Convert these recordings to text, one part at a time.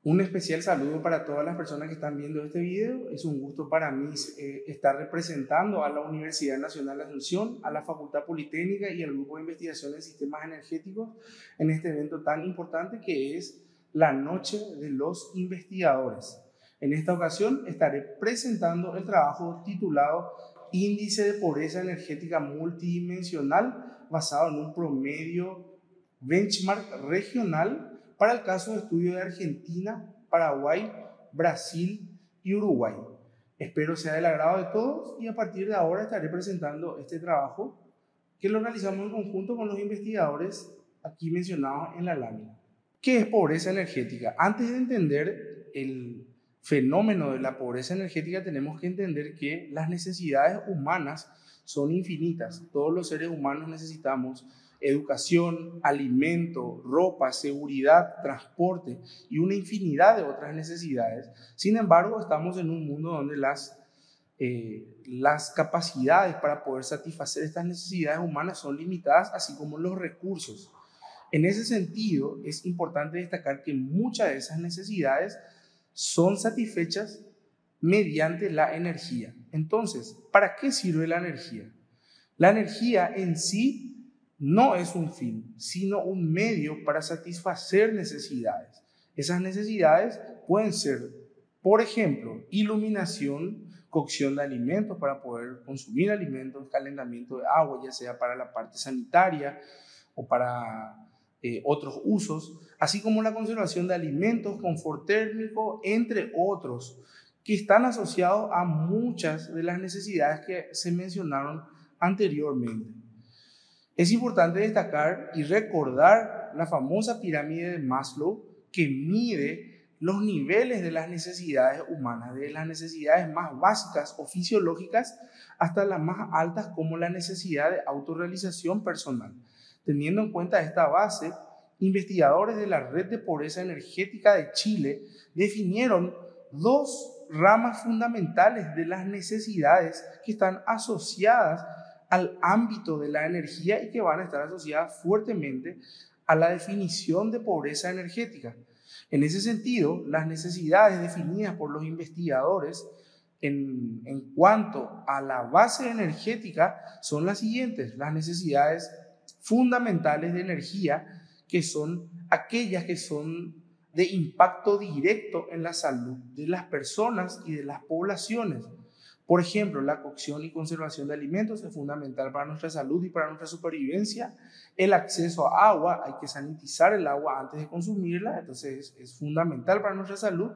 Un especial saludo para todas las personas que están viendo este video. Es un gusto para mí estar representando a la Universidad Nacional de Asunción, a la Facultad Politécnica y al Grupo de Investigación en Sistemas Energéticos en este evento tan importante que es la Noche de los Investigadores. En esta ocasión estaré presentando el trabajo titulado Índice de Pobreza Energética Multidimensional basado en un promedio benchmark regional para el caso de estudio de Argentina, Paraguay, Brasil y Uruguay. Espero sea del agrado de todos y a partir de ahora estaré presentando este trabajo que lo realizamos en conjunto con los investigadores aquí mencionados en la lámina. ¿Qué es pobreza energética? Antes de entender el fenómeno de la pobreza energética tenemos que entender que las necesidades humanas son infinitas. Todos los seres humanos necesitamos educación, alimento, ropa, seguridad, transporte y una infinidad de otras necesidades. Sin embargo, estamos en un mundo donde las capacidades para poder satisfacer estas necesidades humanas son limitadas, así como los recursos. En ese sentido, es importante destacar que muchas de esas necesidades son satisfechas mediante la energía. Entonces, ¿para qué sirve la energía? La energía en sí no es un fin, sino un medio para satisfacer necesidades. Esas necesidades pueden ser, por ejemplo, iluminación, cocción de alimentos para poder consumir alimentos, calentamiento de agua, ya sea para la parte sanitaria o para otros usos, así como la conservación de alimentos, confort térmico, entre otros, que están asociados a muchas de las necesidades que se mencionaron anteriormente. Es importante destacar y recordar la famosa pirámide de Maslow que mide los niveles de las necesidades humanas, de las necesidades más básicas o fisiológicas hasta las más altas como la necesidad de autorrealización personal. Teniendo en cuenta esta base, investigadores de la Red de Pobreza Energética de Chile definieron dos ramas fundamentales de las necesidades que están asociadas al ámbito de la energía y que van a estar asociadas fuertemente a la definición de pobreza energética. En ese sentido, las necesidades definidas por los investigadores en cuanto a la base energética son las siguientes: las necesidades fundamentales de energía, que son aquellas que son de impacto directo en la salud de las personas y de las poblaciones. Por ejemplo, la cocción y conservación de alimentos es fundamental para nuestra salud y para nuestra supervivencia. El acceso a agua, hay que sanitizar el agua antes de consumirla, entonces es fundamental para nuestra salud,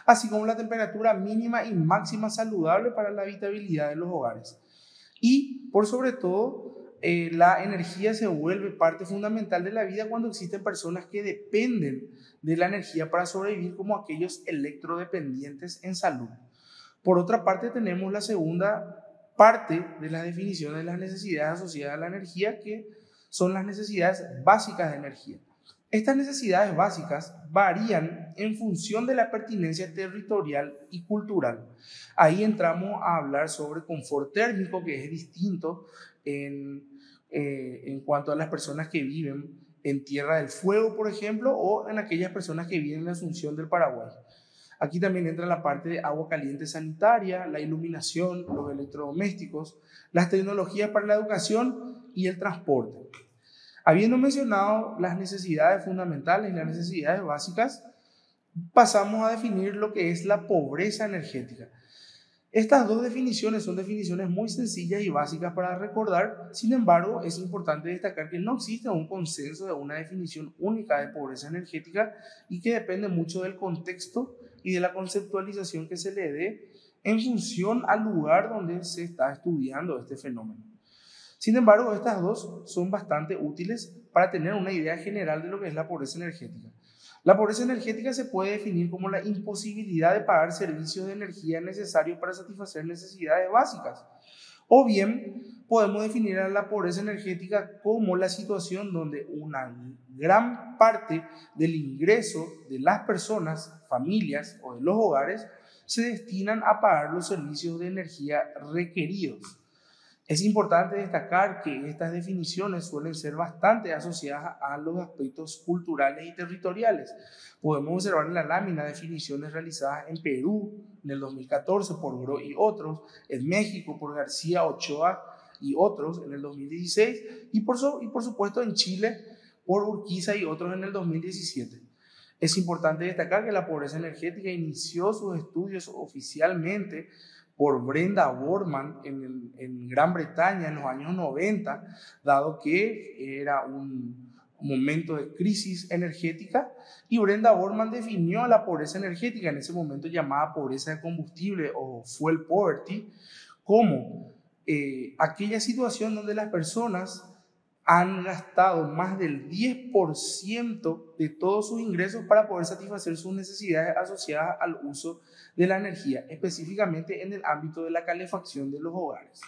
así como la temperatura mínima y máxima saludable para la habitabilidad de los hogares. Y, por sobre todo, la energía se vuelve parte fundamental de la vida cuando existen personas que dependen de la energía para sobrevivir, como aquellos electrodependientes en salud. Por otra parte, tenemos la segunda parte de la definición de las necesidades asociadas a la energía, que son las necesidades básicas de energía. Estas necesidades básicas varían en función de la pertinencia territorial y cultural. Ahí entramos a hablar sobre confort térmico, que es distinto en cuanto a las personas que viven en Tierra del Fuego, por ejemplo, o en aquellas personas que viven en Asunción del Paraguay. Aquí también entra la parte de agua caliente sanitaria, la iluminación, los electrodomésticos, las tecnologías para la educación y el transporte. Habiendo mencionado las necesidades fundamentales y las necesidades básicas, pasamos a definir lo que es la pobreza energética. Estas dos definiciones son definiciones muy sencillas y básicas para recordar. Sin embargo, es importante destacar que no existe un consenso de una definición única de pobreza energética y que depende mucho del contexto y de la conceptualización que se le dé en función al lugar donde se está estudiando este fenómeno. Sin embargo, estas dos son bastante útiles para tener una idea general de lo que es la pobreza energética. La pobreza energética se puede definir como la imposibilidad de pagar servicios de energía necesarios para satisfacer necesidades básicas. O bien podemos definir a la pobreza energética como la situación donde una gran parte del ingreso de las personas, familias o de los hogares se destinan a pagar los servicios de energía requeridos. Es importante destacar que estas definiciones suelen ser bastante asociadas a los aspectos culturales y territoriales. Podemos observar en la lámina definiciones realizadas en Perú en el 2014 por Gro y otros, en México por García Ochoa y otros en el 2016 y por supuesto en Chile por Urquiza y otros en el 2017. Es importante destacar que la pobreza energética inició sus estudios oficialmente por Brenda Borman en Gran Bretaña en los años 90, dado que era un momento de crisis energética, y Brenda Borman definió la pobreza energética, en ese momento llamada pobreza de combustible o fuel poverty, como aquella situación donde las personas han gastado más del 10% de todos sus ingresos para poder satisfacer sus necesidades asociadas al uso de la energía, específicamente en el ámbito de la calefacción de los hogares.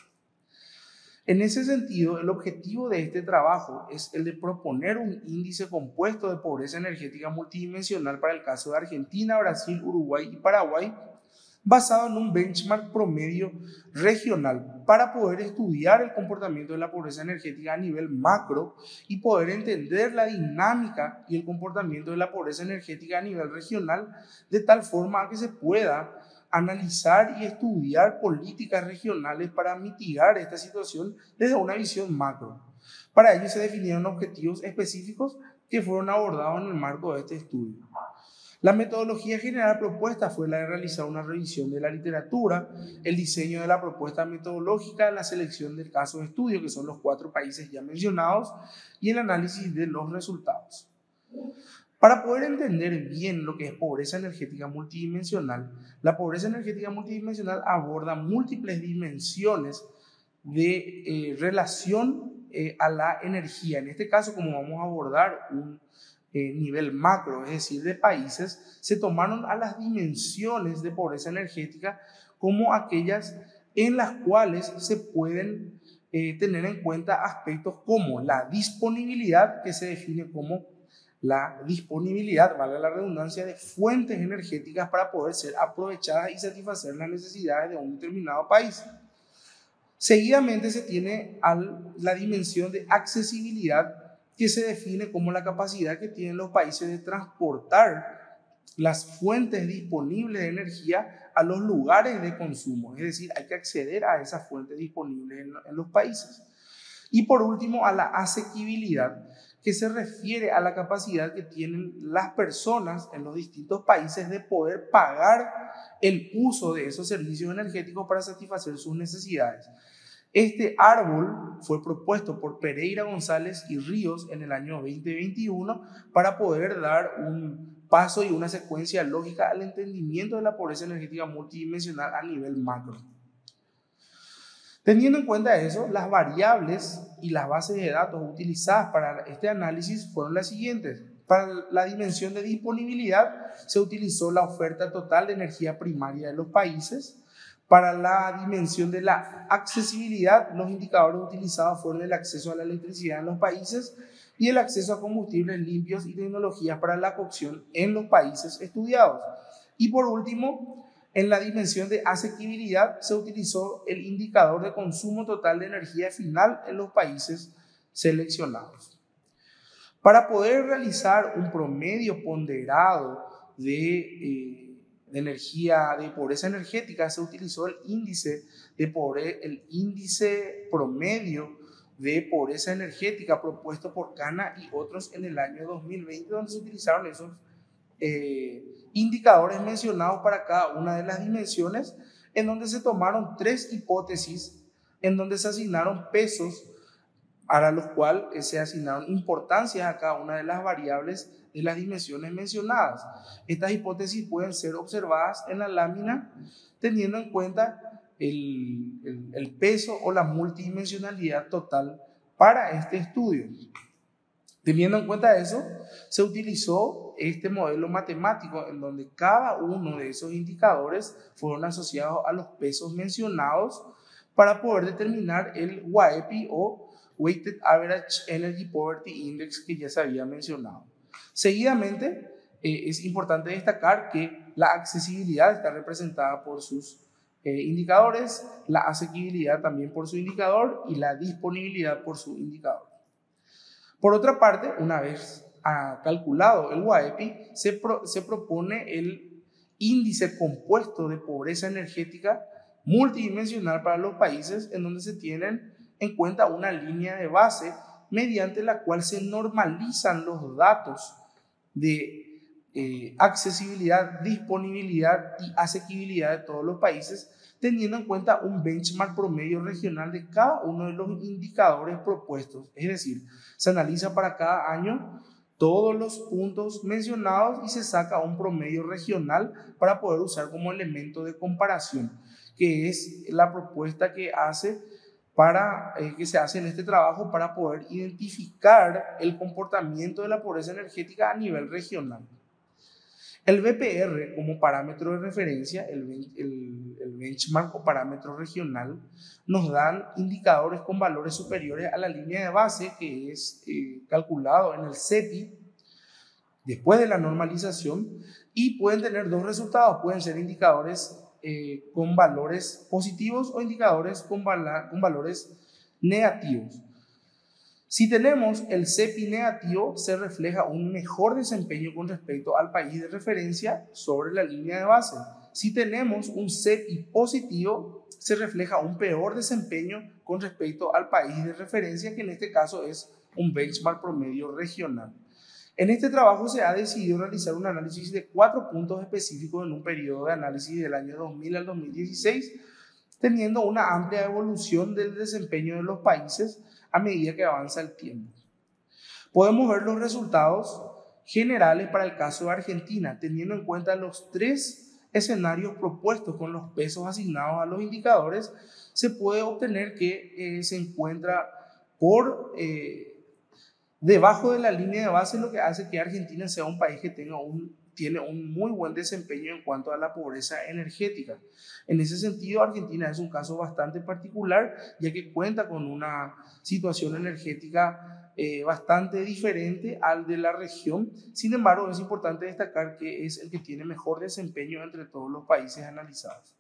En ese sentido, el objetivo de este trabajo es el de proponer un índice compuesto de pobreza energética multidimensional para el caso de Argentina, Brasil, Uruguay y Paraguay, basado en un benchmark promedio regional para poder estudiar el comportamiento de la pobreza energética a nivel macro y poder entender la dinámica y el comportamiento de la pobreza energética a nivel regional, de tal forma que se pueda analizar y estudiar políticas regionales para mitigar esta situación desde una visión macro. Para ello se definieron objetivos específicos que fueron abordados en el marco de este estudio. La metodología general propuesta fue la de realizar una revisión de la literatura, el diseño de la propuesta metodológica, la selección del caso de estudio, que son los 4 países ya mencionados, y el análisis de los resultados. Para poder entender bien lo que es pobreza energética multidimensional, la pobreza energética multidimensional aborda múltiples dimensiones de relación a la energía. En este caso, como vamos a abordar un nivel macro, es decir, de países, se tomaron a las dimensiones de pobreza energética como aquellas en las cuales se pueden tener en cuenta aspectos como la disponibilidad, que se define como la disponibilidad, vale la redundancia, de fuentes energéticas para poder ser aprovechadas y satisfacer las necesidades de un determinado país. Seguidamente se tiene la dimensión de accesibilidad, que se define como la capacidad que tienen los países de transportar las fuentes disponibles de energía a los lugares de consumo. Es decir, hay que acceder a esas fuentes disponibles en los países. Y por último, a la asequibilidad, que se refiere a la capacidad que tienen las personas en los distintos países de poder pagar el uso de esos servicios energéticos para satisfacer sus necesidades. Este árbol fue propuesto por Pereira, González y Ríos en el año 2021 para poder dar un paso y una secuencia lógica al entendimiento de la pobreza energética multidimensional a nivel macro. Teniendo en cuenta eso, las variables y las bases de datos utilizadas para este análisis fueron las siguientes. Para la dimensión de disponibilidad se utilizó la oferta total de energía primaria de los países. Para la dimensión de la accesibilidad, los indicadores utilizados fueron el acceso a la electricidad en los países y el acceso a combustibles limpios y tecnologías para la cocción en los países estudiados. Y por último, en la dimensión de asequibilidad se utilizó el indicador de consumo total de energía final en los países seleccionados. Para poder realizar un promedio ponderado de energía, de pobreza energética, se utilizó el índice promedio de pobreza energética propuesto por Cana y otros en el año 2020, donde se utilizaron esos indicadores mencionados para cada una de las dimensiones, en donde se tomaron 3 hipótesis, en donde se asignaron pesos, para los cuales se asignaron importancias a cada una de las variables de las dimensiones mencionadas. Estas hipótesis pueden ser observadas en la lámina teniendo en cuenta el peso o la multidimensionalidad total para este estudio. Teniendo en cuenta eso, se utilizó este modelo matemático en donde cada uno de esos indicadores fueron asociados a los pesos mencionados para poder determinar el WAEPI o Weighted Average Energy Poverty Index, que ya se había mencionado. Seguidamente, es importante destacar que la accesibilidad está representada por sus indicadores, la asequibilidad también por su indicador y la disponibilidad por su indicador. Por otra parte, una vez calculado el WAEPI, se propone el índice compuesto de pobreza energética multidimensional para los países, en donde se tienen en cuenta una línea de base mediante la cual se normalizan los datos de accesibilidad, disponibilidad y asequibilidad de todos los países, teniendo en cuenta un benchmark promedio regional de cada uno de los indicadores propuestos. Es decir, se analiza para cada año todos los puntos mencionados y se saca un promedio regional para poder usar como elemento de comparación, que es la propuesta que se hace en este trabajo para poder identificar el comportamiento de la pobreza energética a nivel regional. El BPR como parámetro de referencia, el benchmark o parámetro regional, nos dan indicadores con valores superiores a la línea de base, que es calculado en el CEPI después de la normalización, y pueden tener dos resultados. Pueden ser indicadores con valores positivos o indicadores con valores negativos. Si tenemos el CEPI negativo, se refleja un mejor desempeño con respecto al país de referencia sobre la línea de base. Si tenemos un CEPI positivo, se refleja un peor desempeño con respecto al país de referencia, que en este caso es un benchmark promedio regional. En este trabajo se ha decidido realizar un análisis de 4 puntos específicos en un periodo de análisis del año 2000 al 2016, teniendo una amplia evolución del desempeño de los países a medida que avanza el tiempo. Podemos ver los resultados generales para el caso de Argentina, teniendo en cuenta los 3 escenarios propuestos con los pesos asignados a los indicadores. Se puede obtener que se encuentra por debajo de la línea de base, lo que hace que Argentina sea un país que tiene un muy buen desempeño en cuanto a la pobreza energética. En ese sentido, Argentina es un caso bastante particular, ya que cuenta con una situación energética bastante diferente al de la región. Sin embargo, es importante destacar que es el que tiene mejor desempeño entre todos los países analizados.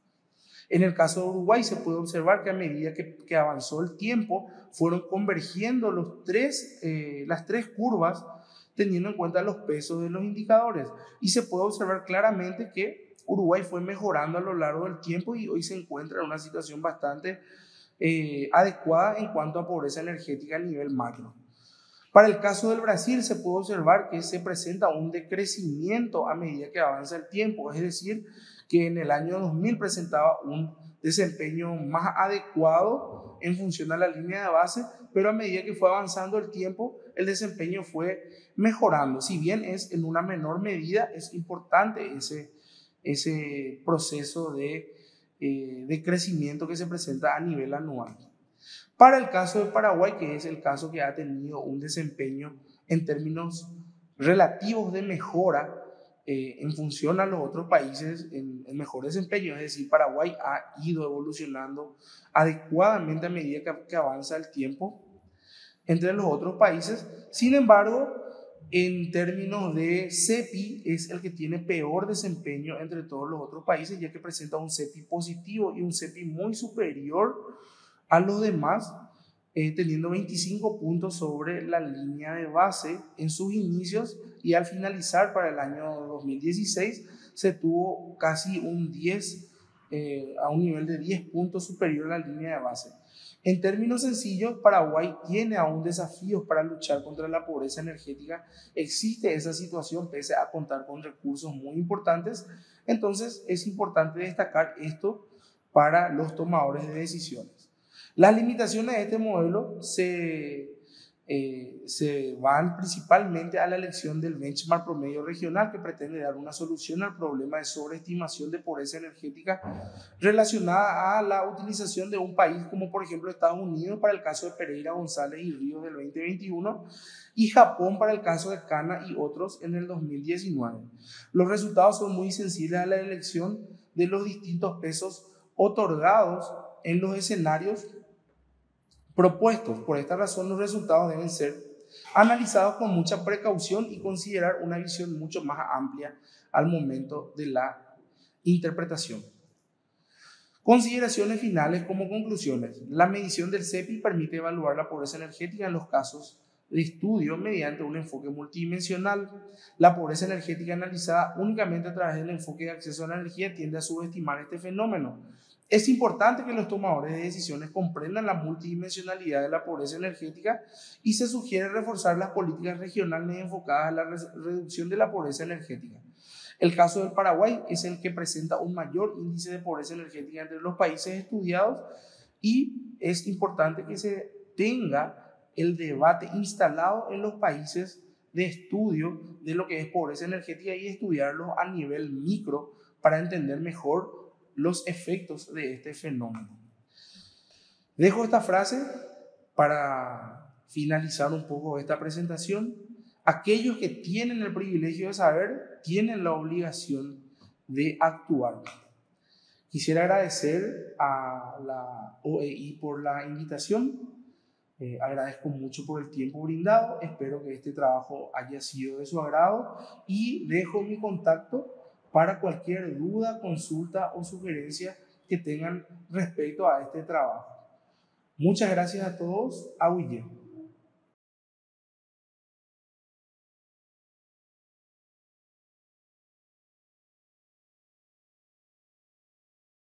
En el caso de Uruguay se puede observar que a medida que avanzó el tiempo, fueron convergiendo las 3 curvas, teniendo en cuenta los pesos de los indicadores. Y se puede observar claramente que Uruguay fue mejorando a lo largo del tiempo y hoy se encuentra en una situación bastante adecuada en cuanto a pobreza energética a nivel macro. Para el caso del Brasil se puede observar que se presenta un decrecimiento a medida que avanza el tiempo, es decir, que en el año 2000 presentaba un desempeño más adecuado en función a la línea de base, pero a medida que fue avanzando el tiempo, el desempeño fue mejorando. Si bien es en una menor medida, es importante ese proceso de crecimiento que se presenta a nivel anual. Para el caso de Paraguay, que es el caso que ha tenido un desempeño en términos relativos de mejora en función a los otros países en mejor desempeño, es decir, Paraguay ha ido evolucionando adecuadamente a medida que avanza el tiempo entre los otros países. Sin embargo, en términos de CEPI, es el que tiene peor desempeño entre todos los otros países, ya que presenta un CEPI positivo y un CEPI muy superior a los demás, teniendo 25 puntos sobre la línea de base en sus inicios, y al finalizar para el año 2016 se tuvo casi a un nivel de 10 puntos superior a la línea de base. En términos sencillos, Paraguay tiene aún desafíos para luchar contra la pobreza energética. Existe esa situación pese a contar con recursos muy importantes. Entonces es importante destacar esto para los tomadores de decisiones. Las limitaciones de este modelo se van principalmente a la elección del benchmark promedio regional, que pretende dar una solución al problema de sobreestimación de pobreza energética relacionada a la utilización de un país como por ejemplo Estados Unidos para el caso de Pereira, González y Ríos del 2021 y Japón para el caso de Cana y otros en el 2019. Los resultados son muy sensibles a la elección de los distintos pesos otorgados en los escenarios propuestos. Por esta razón, los resultados deben ser analizados con mucha precaución y considerar una visión mucho más amplia al momento de la interpretación. Consideraciones finales como conclusiones. La medición del CEPI permite evaluar la pobreza energética en los casos de estudio mediante un enfoque multidimensional. La pobreza energética analizada únicamente a través del enfoque de acceso a la energía tiende a subestimar este fenómeno. Es importante que los tomadores de decisiones comprendan la multidimensionalidad de la pobreza energética y se sugiere reforzar las políticas regionales enfocadas a la reducción de la pobreza energética. El caso del Paraguay es el que presenta un mayor índice de pobreza energética entre los países estudiados y es importante que se tenga el debate instalado en los países de estudio de lo que es pobreza energética y estudiarlo a nivel micro para entender mejor los efectos de este fenómeno. Dejo esta frase para finalizar un poco esta presentación. Aquellos que tienen el privilegio de saber tienen la obligación de actuar. Quisiera agradecer a la OEI por la invitación. Agradezco mucho por el tiempo brindado. Espero que este trabajo haya sido de su agrado y dejo mi contacto para cualquier duda, consulta o sugerencia que tengan respecto a este trabajo. Muchas gracias a todos. Auille.